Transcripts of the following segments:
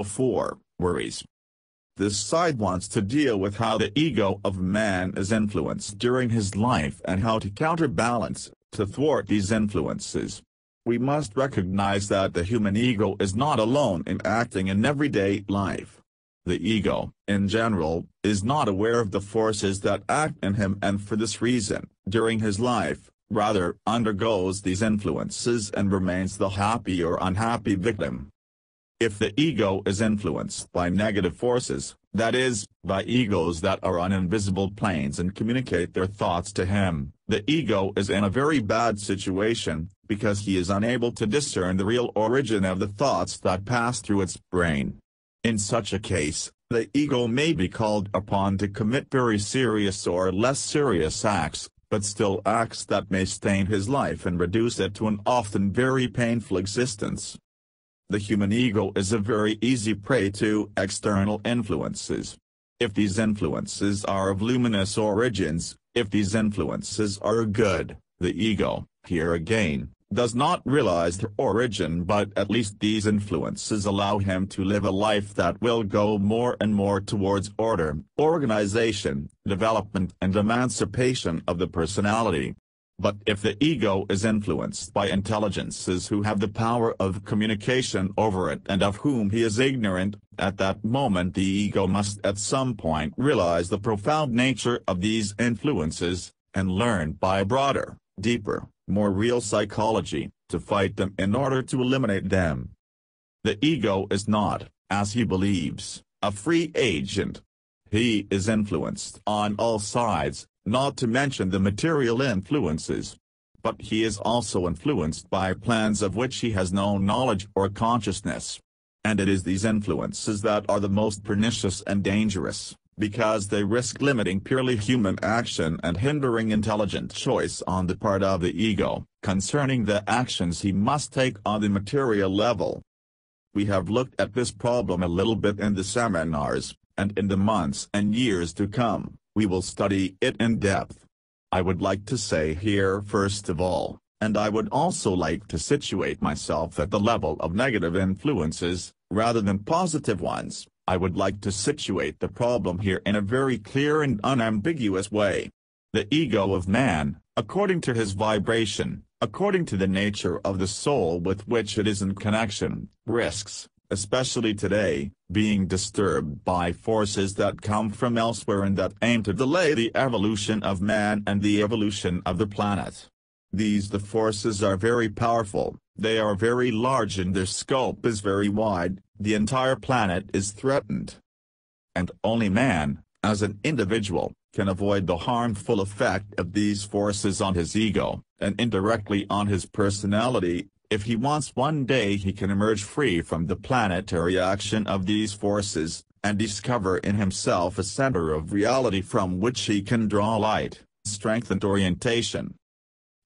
4. Worries. This side wants to deal with how the ego of man is influenced during his life and how to counterbalance, to thwart these influences. We must recognize that the human ego is not alone in acting in everyday life. The ego, in general, is not aware of the forces that act in him and for this reason, during his life, rather undergoes these influences and remains the happy or unhappy victim. If the ego is influenced by negative forces, that is, by egos that are on invisible planes and communicate their thoughts to him, the ego is in a very bad situation, because he is unable to discern the real origin of the thoughts that pass through its brain. In such a case, the ego may be called upon to commit very serious or less serious acts, but still acts that may stain his life and reduce it to an often very painful existence. The human ego is a very easy prey to external influences. If these influences are of luminous origins, if these influences are good, the ego, here again, does not realize their origin, but at least these influences allow him to live a life that will go more and more towards order, organization, development and emancipation of the personality. But if the ego is influenced by intelligences who have the power of communication over it and of whom he is ignorant, at that moment the ego must at some point realize the profound nature of these influences, and learn by broader, deeper, more real psychology, to fight them in order to eliminate them. The ego is not, as he believes, a free agent. He is influenced on all sides, not to mention the material influences. But he is also influenced by plans of which he has no knowledge or consciousness. And it is these influences that are the most pernicious and dangerous, because they risk limiting purely human action and hindering intelligent choice on the part of the ego, concerning the actions he must take on the material level. We have looked at this problem a little bit in the seminars, and in the months and years to come, we will study it in depth. I would like to say here first of all, and I would also like to situate myself at the level of negative influences, rather than positive ones. I would like to situate the problem here in a very clear and unambiguous way. The ego of man, according to his vibration, according to the nature of the soul with which it is in connection, risks, especially today, being disturbed by forces that come from elsewhere and that aim to delay the evolution of man and the evolution of the planet. These the forces are very powerful, they are very large and their scope is very wide, the entire planet is threatened. And only man, as an individual, can avoid the harmful effect of these forces on his ego, and indirectly on his personality, if he wants one day he can emerge free from the planetary action of these forces, and discover in himself a center of reality from which he can draw light, strength and orientation.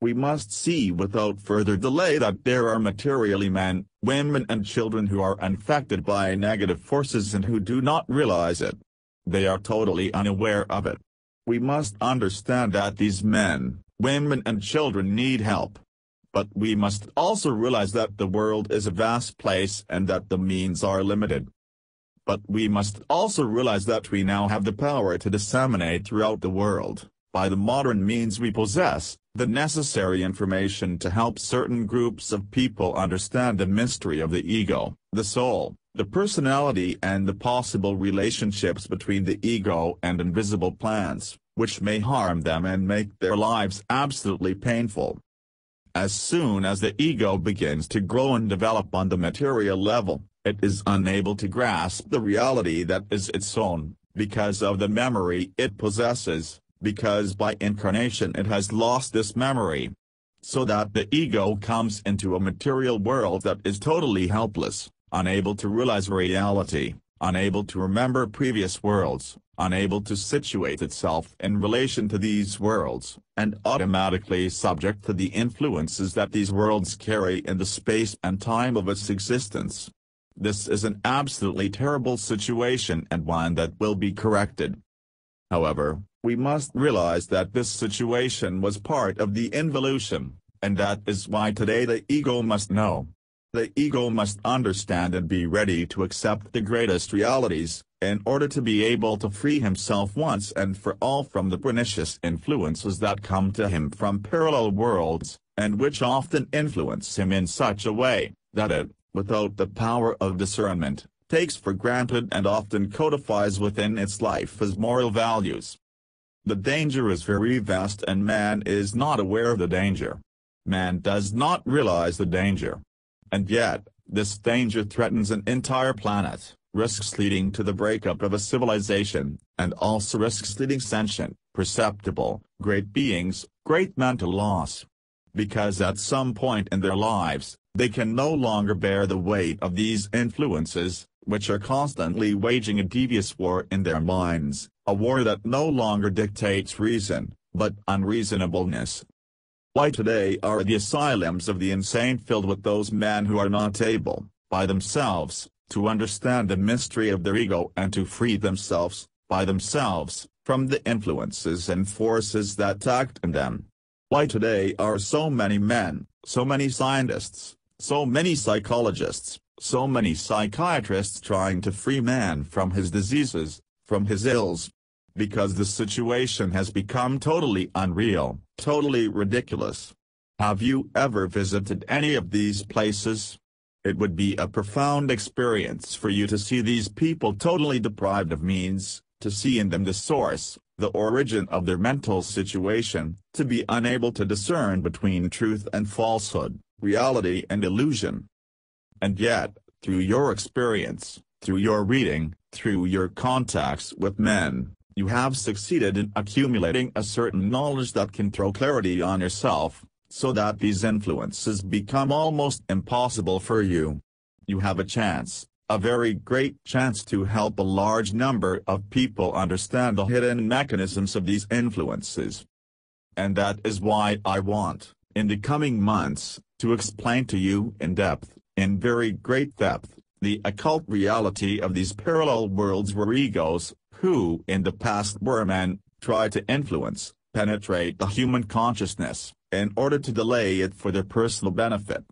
We must see without further delay that there are materially men, women and children who are infected by negative forces and who do not realize it. They are totally unaware of it. We must understand that these men, women and children need help. But we must also realize that the world is a vast place and that the means are limited. But we must also realize that we now have the power to disseminate throughout the world, by the modern means we possess, the necessary information to help certain groups of people understand the mystery of the ego, the soul, the personality and the possible relationships between the ego and invisible plans, which may harm them and make their lives absolutely painful. As soon as the ego begins to grow and develop on the material level, it is unable to grasp the reality that is its own, because of the memory it possesses, because by incarnation it has lost this memory. So that the ego comes into a material world that is totally helpless, unable to realize reality, unable to remember previous worlds, unable to situate itself in relation to these worlds, and automatically subject to the influences that these worlds carry in the space and time of its existence. This is an absolutely terrible situation and one that will be corrected. However, we must realize that this situation was part of the involution, and that is why today the ego must know. The ego must understand and be ready to accept the greatest realities, in order to be able to free himself once and for all from the pernicious influences that come to him from parallel worlds, and which often influence him in such a way, that it, without the power of discernment, takes for granted and often codifies within its life as moral values. The danger is very vast and man is not aware of the danger. Man does not realize the danger. And yet, this danger threatens an entire planet, risks leading to the breakup of a civilization, and also risks leading sentient, perceptible, great beings, great mental loss. Because at some point in their lives, they can no longer bear the weight of these influences, which are constantly waging a devious war in their minds, a war that no longer dictates reason, but unreasonableness. Why today are the asylums of the insane filled with those men who are not able, by themselves, to understand the mystery of their ego and to free themselves, by themselves, from the influences and forces that act in them? Why today are so many men, so many scientists, so many psychologists, so many psychiatrists trying to free man from his diseases, from his ills? Because the situation has become totally unreal, totally ridiculous. Have you ever visited any of these places? It would be a profound experience for you to see these people totally deprived of means, to see in them the source, the origin of their mental situation, to be unable to discern between truth and falsehood, reality and illusion. And yet, through your experience, through your reading, through your contacts with men, you have succeeded in accumulating a certain knowledge that can throw clarity on yourself, so that these influences become almost impossible for you. You have a chance, a very great chance to help a large number of people understand the hidden mechanisms of these influences. And that is why I want, in the coming months, to explain to you in depth, in very great depth, the occult reality of these parallel worlds where egos, who in the past were men, try to influence, penetrate the human consciousness, in order to delay it for their personal benefit.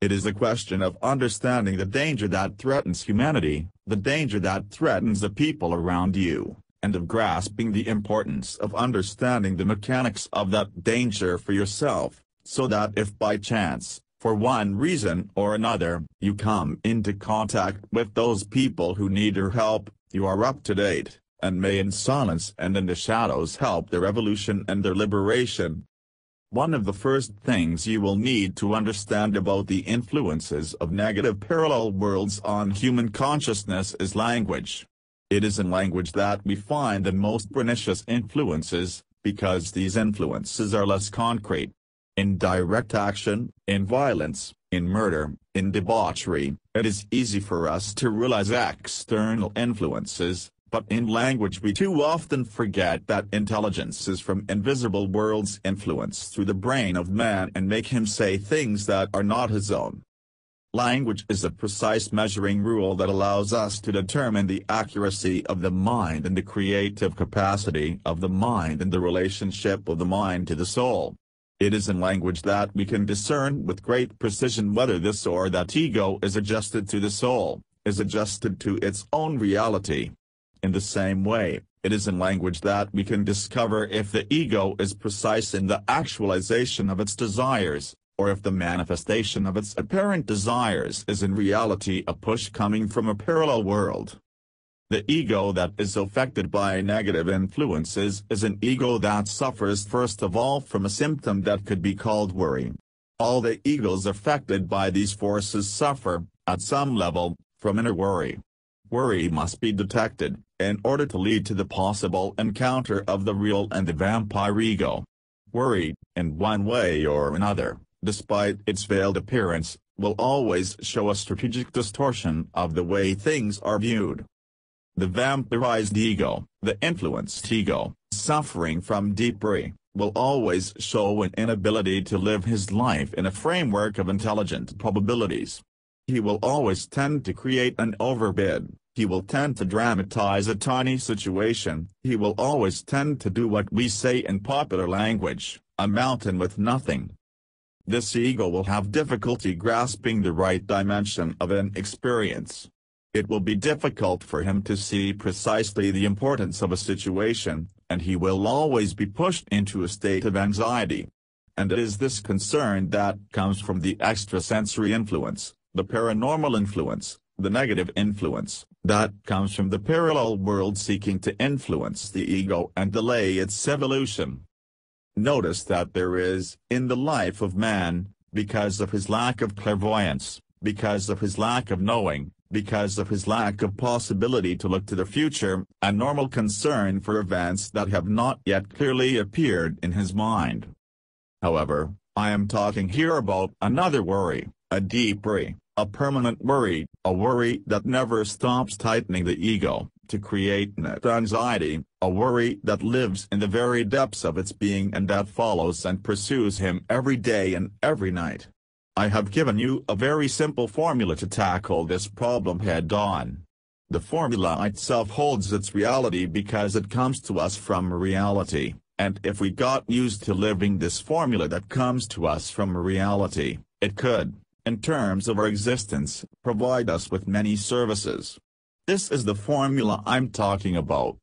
It is a question of understanding the danger that threatens humanity, the danger that threatens the people around you, and of grasping the importance of understanding the mechanics of that danger for yourself, so that if by chance, for one reason or another, you come into contact with those people who need your help, you are up to date, and may in silence and in the shadows help their evolution and their liberation. One of the first things you will need to understand about the influences of negative parallel worlds on human consciousness is language. It is in language that we find the most pernicious influences, because these influences are less concrete. In direct action, in violence, in murder, in debauchery, it is easy for us to realize external influences, but in language we too often forget that intelligences from invisible worlds influence through the brain of man and make him say things that are not his own. Language is a precise measuring rule that allows us to determine the accuracy of the mind and the creative capacity of the mind and the relationship of the mind to the soul. It is in language that we can discern with great precision whether this or that ego is adjusted to the soul, is adjusted to its own reality. In the same way, it is in language that we can discover if the ego is precise in the actualization of its desires, or if the manifestation of its apparent desires is in reality a push coming from a parallel world. The ego that is affected by negative influences is an ego that suffers first of all from a symptom that could be called worry. All the egos affected by these forces suffer, at some level, from inner worry. Worry must be detected, in order to lead to the possible encounter of the real and the vampire ego. Worry, in one way or another, despite its veiled appearance, will always show a strategic distortion of the way things are viewed. The vampirized ego, the influenced ego, suffering from deep worry, will always show an inability to live his life in a framework of intelligent probabilities. He will always tend to create an overbid, he will tend to dramatize a tiny situation, he will always tend to do what we say in popular language, a mountain with nothing. This ego will have difficulty grasping the right dimension of an experience. It will be difficult for him to see precisely the importance of a situation, and he will always be pushed into a state of anxiety. And it is this concern that comes from the extrasensory influence, the paranormal influence, the negative influence, that comes from the parallel world seeking to influence the ego and delay its evolution. Notice that there is, in the life of man, because of his lack of clairvoyance, because of his lack of knowing, because of his lack of possibility to look to the future, a normal concern for events that have not yet clearly appeared in his mind. However, I am talking here about another worry, a deep worry, a permanent worry, a worry that never stops tightening the ego, to create net anxiety, a worry that lives in the very depths of its being and that follows and pursues him every day and every night. I have given you a very simple formula to tackle this problem head-on. The formula itself holds its reality because it comes to us from reality, and if we got used to living this formula that comes to us from reality, it could, in terms of our existence, provide us with many services. This is the formula I'm talking about.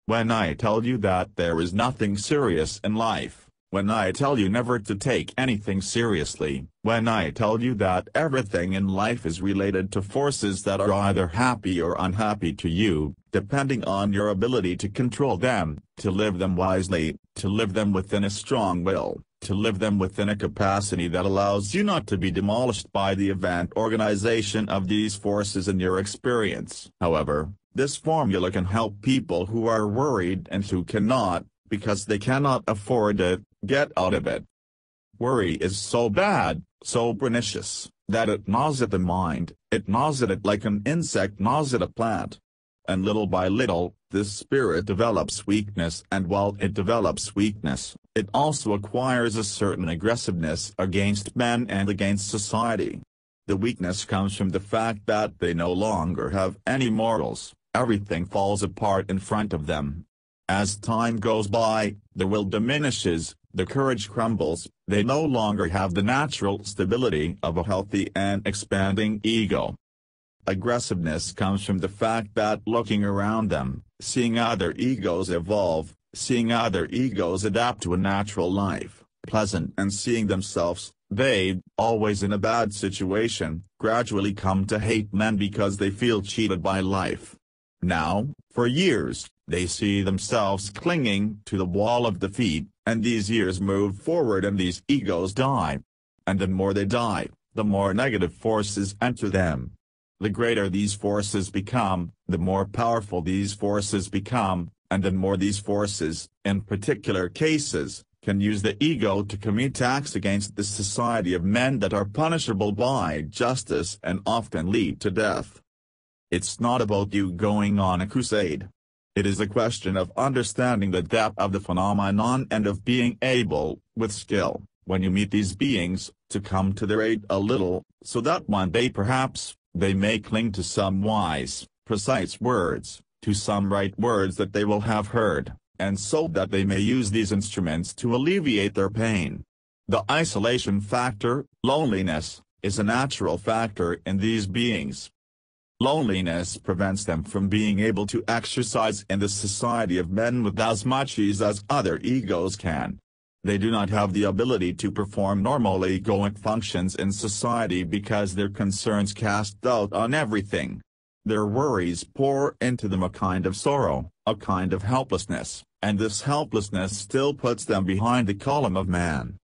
When I tell you that there is nothing serious in life, when I tell you never to take anything seriously, when I tell you that everything in life is related to forces that are either happy or unhappy to you, depending on your ability to control them, to live them wisely, to live them within a strong will, to live them within a capacity that allows you not to be demolished by the event organization of these forces in your experience. However, this formula can help people who are worried and who cannot, because they cannot afford it, get out of it. Worry is so bad, so pernicious, that it gnaws at the mind, it gnaws at it like an insect gnaws at a plant. And little by little, this spirit develops weakness, and while it develops weakness, it also acquires a certain aggressiveness against men and against society. The weakness comes from the fact that they no longer have any morals, everything falls apart in front of them. As time goes by, the will diminishes, the courage crumbles, they no longer have the natural stability of a healthy and expanding ego. Aggressiveness comes from the fact that looking around them, seeing other egos evolve, seeing other egos adapt to a natural life, pleasant, and seeing themselves, they, always in a bad situation, gradually come to hate men because they feel cheated by life. Now, for years, they see themselves clinging to the wall of defeat, and these years move forward and these egos die. And the more they die, the more negative forces enter them. The greater these forces become, the more powerful these forces become, and the more these forces, in particular cases, can use the ego to commit acts against the society of men that are punishable by justice and often lead to death. It's not about you going on a crusade. It is a question of understanding the depth of the phenomenon and of being able, with skill, when you meet these beings, to come to their aid a little, so that one day perhaps, they may cling to some wise, precise words, to some right words that they will have heard, and so that they may use these instruments to alleviate their pain. The isolation factor, loneliness, is a natural factor in these beings. Loneliness prevents them from being able to exercise in the society of men with as much ease as other egos can. They do not have the ability to perform normal egoic functions in society because their concerns cast doubt on everything. Their worries pour into them a kind of sorrow, a kind of helplessness, and this helplessness still puts them behind the column of man.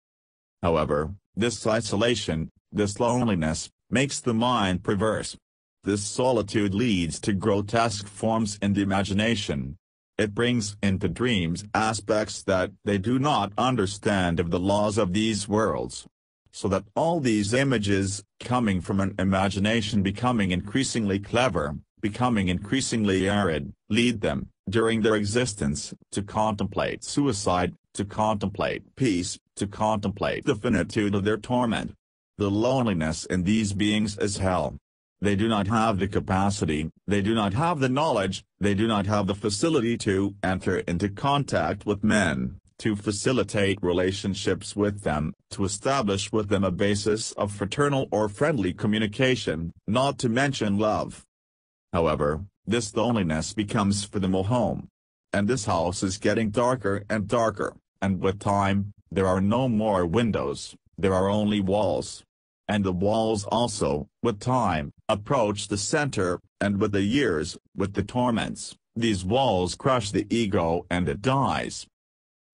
However, this isolation, this loneliness, makes the mind perverse. This solitude leads to grotesque forms in the imagination. It brings into dreams aspects that they do not understand of the laws of these worlds. So that all these images, coming from an imagination becoming increasingly clever, becoming increasingly arid, lead them, during their existence, to contemplate suicide, to contemplate peace, to contemplate the finitude of their torment. The loneliness in these beings is hell. They do not have the capacity, they do not have the knowledge, they do not have the facility to enter into contact with men, to facilitate relationships with them, to establish with them a basis of fraternal or friendly communication, not to mention love. However, this loneliness becomes for them a home. And this house is getting darker and darker, and with time, there are no more windows, there are only walls. And the walls also, with time, approach the center, and with the years, with the torments, these walls crush the ego and it dies.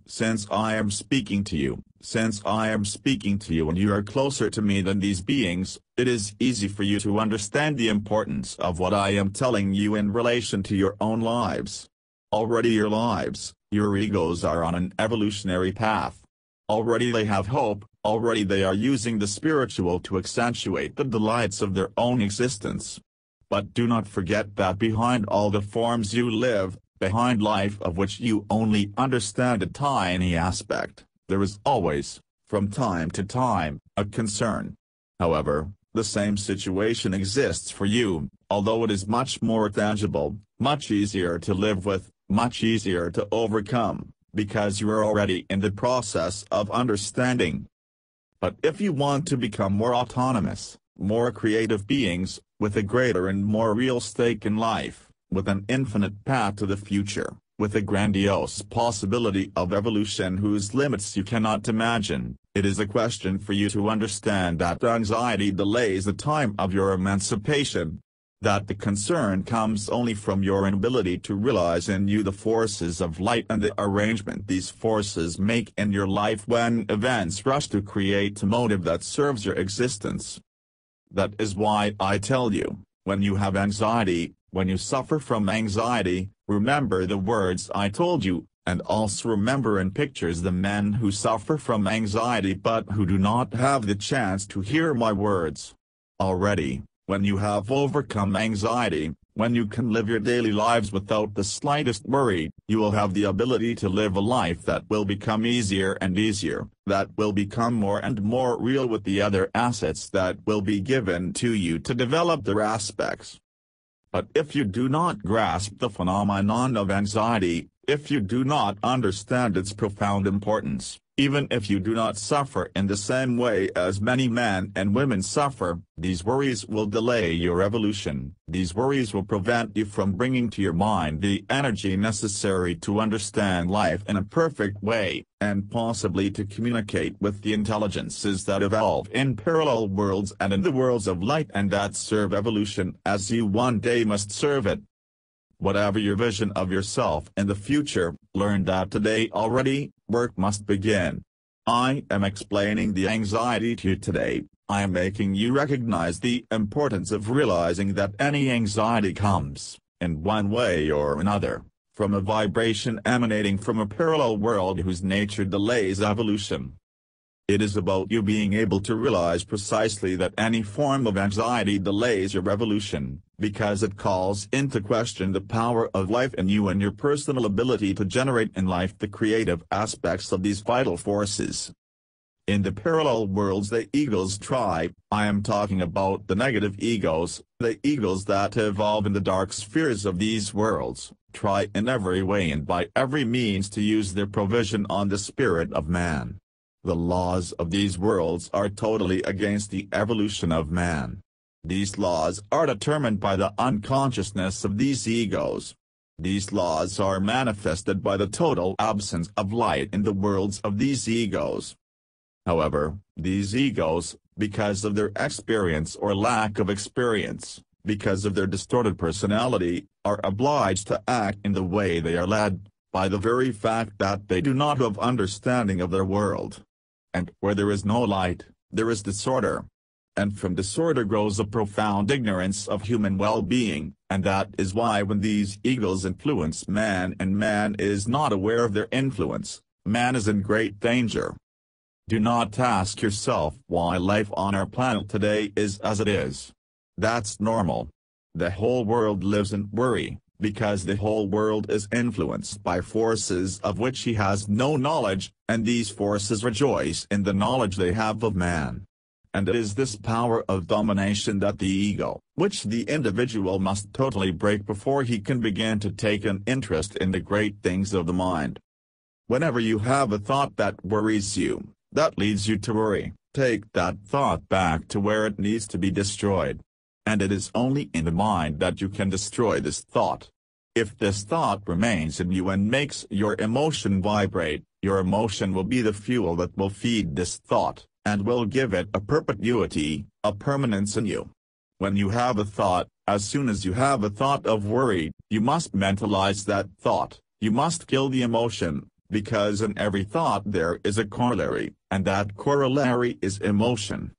Since I am speaking to you and you are closer to me than these beings, it is easy for you to understand the importance of what I am telling you in relation to your own lives. Already your lives, your egos are on an evolutionary path. Already they have hope, already they are using the spiritual to accentuate the delights of their own existence. But do not forget that behind all the forms you live, behind life of which you only understand a tiny aspect, there is always, from time to time, a concern. However, the same situation exists for you, although it is much more tangible, much easier to live with, much easier to overcome, because you are already in the process of understanding. But if you want to become more autonomous, more creative beings, with a greater and more real stake in life, with an infinite path to the future, with a grandiose possibility of evolution whose limits you cannot imagine, it is a question for you to understand that anxiety delays the time of your emancipation. That the concern comes only from your inability to realize in you the forces of light and the arrangement these forces make in your life when events rush to create a motive that serves your existence. That is why I tell you, when you have anxiety, when you suffer from anxiety, remember the words I told you, and also remember in pictures the men who suffer from anxiety but who do not have the chance to hear my words. Already, when you have overcome anxiety, when you can live your daily lives without the slightest worry, you will have the ability to live a life that will become easier and easier, that will become more and more real with the other assets that will be given to you to develop their aspects. But if you do not grasp the phenomenon of anxiety, if you do not understand its profound importance, even if you do not suffer in the same way as many men and women suffer, these worries will delay your evolution. These worries will prevent you from bringing to your mind the energy necessary to understand life in a perfect way, and possibly to communicate with the intelligences that evolve in parallel worlds and in the worlds of light and that serve evolution as you one day must serve it. Whatever your vision of yourself in the future, learn that today already, work must begin. I am explaining the anxiety to you today. I am making you recognize the importance of realizing that any anxiety comes, in one way or another, from a vibration emanating from a parallel world whose nature delays evolution. It is about you being able to realize precisely that any form of anxiety delays your evolution, because it calls into question the power of life in you and your personal ability to generate in life the creative aspects of these vital forces. In the parallel worlds the egos try, I am talking about the negative egos, the egos that evolve in the dark spheres of these worlds, try in every way and by every means to use their provision on the spirit of man. The laws of these worlds are totally against the evolution of man. These laws are determined by the unconsciousness of these egos. These laws are manifested by the total absence of light in the worlds of these egos. However, these egos, because of their experience or lack of experience, because of their distorted personality, are obliged to act in the way they are led, by the very fact that they do not have understanding of their world. And where there is no light, there is disorder. And from disorder grows a profound ignorance of human well-being, and that is why when these egos influence man and man is not aware of their influence, man is in great danger. Do not ask yourself why life on our planet today is as it is. That's normal. The whole world lives in worry, because the whole world is influenced by forces of which he has no knowledge, and these forces rejoice in the knowledge they have of man. And it is this power of domination that the ego, which the individual must totally break before he can begin to take an interest in the great things of the mind. Whenever you have a thought that worries you, that leads you to worry, take that thought back to where it needs to be destroyed. And it is only in the mind that you can destroy this thought. If this thought remains in you and makes your emotion vibrate, your emotion will be the fuel that will feed this thought, and will give it a perpetuity, a permanence in you. When you have a thought, as soon as you have a thought of worry, you must mentalize that thought, you must kill the emotion, because in every thought there is a corollary, and that corollary is emotion.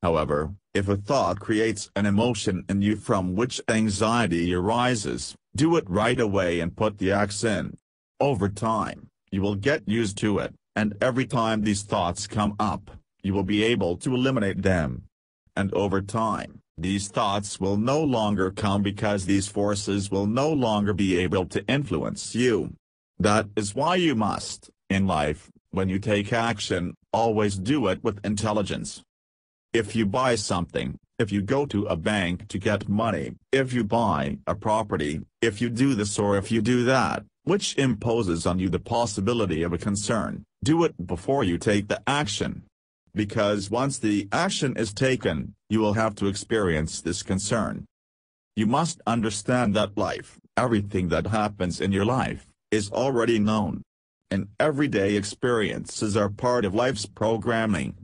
However, if a thought creates an emotion in you from which anxiety arises, do it right away and put the axe in. Over time, you will get used to it, and every time these thoughts come up, you will be able to eliminate them. And over time, these thoughts will no longer come because these forces will no longer be able to influence you. That is why you must, in life, when you take action, always do it with intelligence. If you buy something, if you go to a bank to get money, if you buy a property, if you do this or if you do that, which imposes on you the possibility of a concern, do it before you take the action. Because once the action is taken, you will have to experience this concern. You must understand that life, everything that happens in your life, is already known. And everyday experiences are part of life's programming.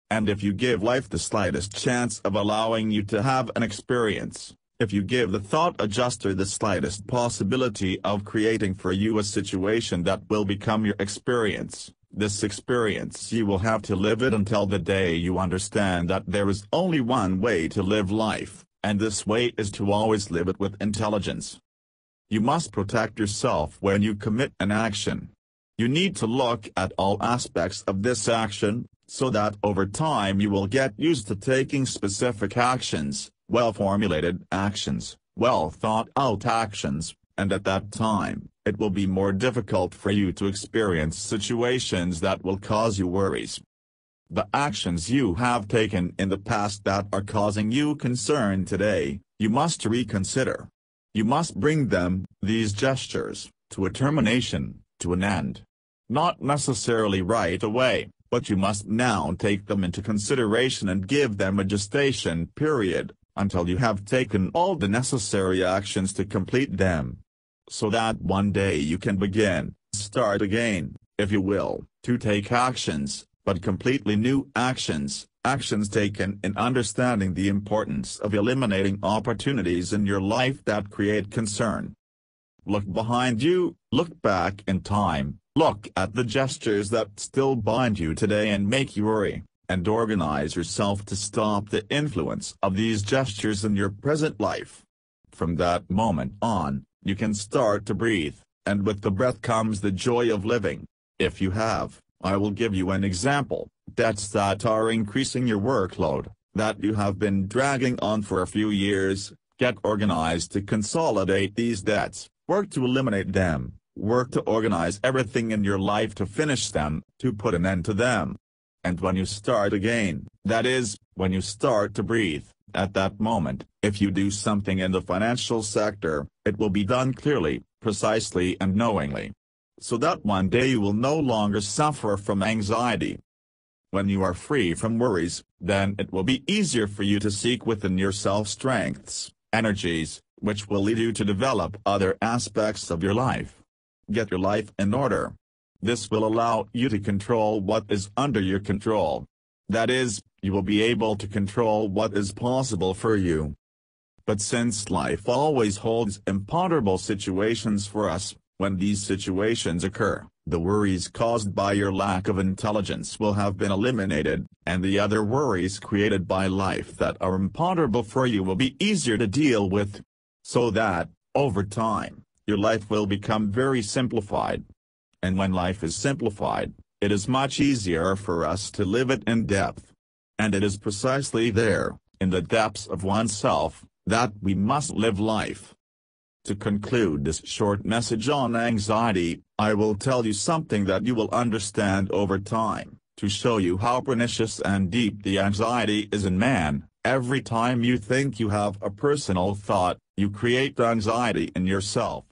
And if you give life the slightest chance of allowing you to have an experience, if you give the thought adjuster the slightest possibility of creating for you a situation that will become your experience, this experience you will have to live it until the day you understand that there is only one way to live life, and this way is to always live it with intelligence. You must protect yourself when you commit an action. You need to look at all aspects of this action, so that over time you will get used to taking specific actions, well-formulated actions, well-thought-out actions, and at that time, it will be more difficult for you to experience situations that will cause you worries. The actions you have taken in the past that are causing you concern today, you must reconsider. You must bring them, these gestures, to a termination, to an end. Not necessarily right away, but you must now take them into consideration and give them a gestation period, until you have taken all the necessary actions to complete them. So that one day you can start again, if you will, to take actions, but completely new actions, actions taken in understanding the importance of eliminating opportunities in your life that create concern. Look behind you, look back in time, look at the gestures that still bind you today and make you worry, and organize yourself to stop the influence of these gestures in your present life. From that moment on, you can start to breathe, and with the breath comes the joy of living. If you have, I will give you an example, debts that are increasing your workload, that you have been dragging on for a few years. Get organized to consolidate these debts, work to eliminate them, work to organize everything in your life to finish them, to put an end to them. And when you start again, that is, when you start to breathe, at that moment, if you do something in the financial sector, it will be done clearly, precisely and knowingly. So that one day you will no longer suffer from anxiety. When you are free from worries, then it will be easier for you to seek within yourself strengths, energies, which will lead you to develop other aspects of your life. Get your life in order. This will allow you to control what is under your control. That is, you will be able to control what is possible for you. But since life always holds imponderable situations for us, when these situations occur, the worries caused by your lack of intelligence will have been eliminated, and the other worries created by life that are imponderable for you will be easier to deal with. So that, over time, your life will become very simplified. And when life is simplified, it is much easier for us to live it in depth. And it is precisely there, in the depths of oneself, that we must live life. To conclude this short message on anxiety, I will tell you something that you will understand over time, to show you how pernicious and deep the anxiety is in man. Every time you think you have a personal thought, you create anxiety in yourself.